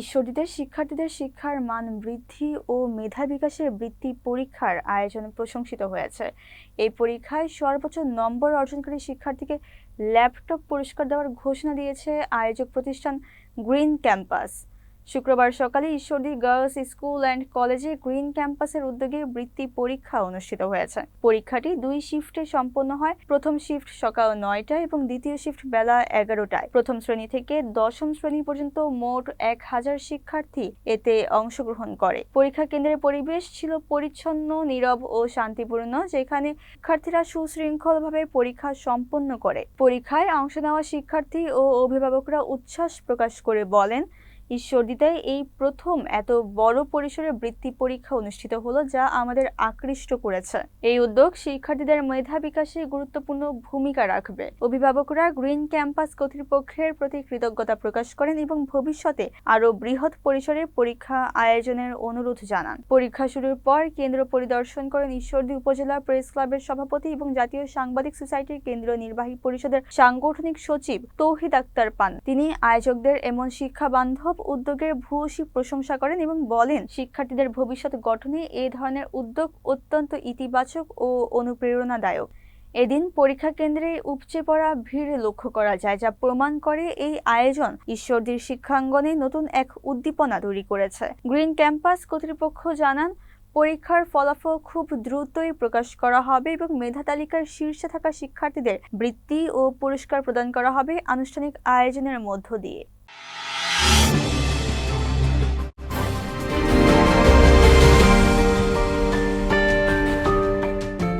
ঈশ্বরদীতে শিক্ষার্থীদের শিক্ষার মান বৃদ্ধি ও মেধা বিকাশের বৃত্তি পরীক্ষার আয়োজন প্রশংসিত হয়েছে। এই পরীক্ষায় সর্বোচ্চ নম্বর অর্জনকারী শিক্ষার্থীকে ল্যাপটপ পুরস্কার দেওয়ার ঘোষণা দিয়েছে আয়োজক প্রতিষ্ঠান গ্রিন ক্যাম্পাস। শুক্রবার সকালে ঈশ্বরদী গার্লস স্কুল অ্যান্ড কলেজে গ্রিন ক্যাম্পাসের উদ্যোগে বৃত্তি পরীক্ষা অনুষ্ঠিত হয়েছে। পরীক্ষাটি 2 শিফটে সম্পন্ন হয়। প্রথম শিফট সকাল 9টায় এবং দ্বিতীয় শিফট বেলা 11টায়। প্রথম শ্রেণী থেকে দশম শ্রেণী পর্যন্ত মোট 1000 শিক্ষার্থী এতে অংশগ্রহণ করে। পরীক্ষা কেন্দ্রের পরিবেশ ছিল পরিচ্ছন্ন, নীরব ও শান্তিপূর্ণ, যেখানে শিক্ষার্থীরা সুশৃঙ্খলভাবে পরীক্ষা সম্পন্ন করে। পরীক্ষায় অংশ নেওয়া শিক্ষার্থী ও অভিভাবকরা উচ্ছ্বাস প্রকাশ করে বলেন, ঈশ্বরদীতে এই প্রথম এত বড় পরিসরে বৃত্তি পরীক্ষা অনুষ্ঠিত হলো, যা আমাদের আকৃষ্ট করেছে। এই উদ্যোগ শিক্ষার্থীদের মেধা বিকাশে গুরুত্বপূর্ণ ভূমিকা রাখবে। অভিভাবকরা গ্রিন ক্যাম্পাস কর্তৃপক্ষের প্রতি কৃতজ্ঞতা প্রকাশ করেন এবং ভবিষ্যতে আরও বৃহৎ পরিসরে পরীক্ষা আয়োজনের অনুরোধ জানান। পরীক্ষা শুরুর পর কেন্দ্র পরিদর্শন করেন ঈশ্বরদী উপজেলা প্রেস ক্লাবের সভাপতি এবং জাতীয় সাংবাদিক সোসাইটির কেন্দ্রীয় নির্বাহী পরিষদের সাংগঠনিক সচিব তৌহিদ আক্তার পান। তিনি আয়োজকদের এমন শিক্ষা বান্ধব উদ্যোগের ভূয়সী প্রশংসা করেন এবং বলেন, শিক্ষার্থীদের ভবিষ্যৎ গঠনে এ ধরনের উদ্যোগ অত্যন্ত ইতিবাচক ও অনুপ্রেরণাদায়ক। এদিন পরীক্ষা কেন্দ্রে উপচে পড়া ভিড় লক্ষ্য করা যায়, যা প্রমাণ করে এই আয়োজন ঈশ্বরদীর শিক্ষাঙ্গনে নতুন এক উদ্দীপনা তৈরি করেছে। গ্রিন ক্যাম্পাস কর্তৃপক্ষ জানান, পরীক্ষার ফলাফল খুব দ্রুতই প্রকাশ করা হবে এবং মেধা তালিকার শীর্ষে থাকা শিক্ষার্থীদের বৃত্তি ও পুরস্কার প্রদান করা হবে আনুষ্ঠানিক আয়োজনের মধ্য দিয়ে।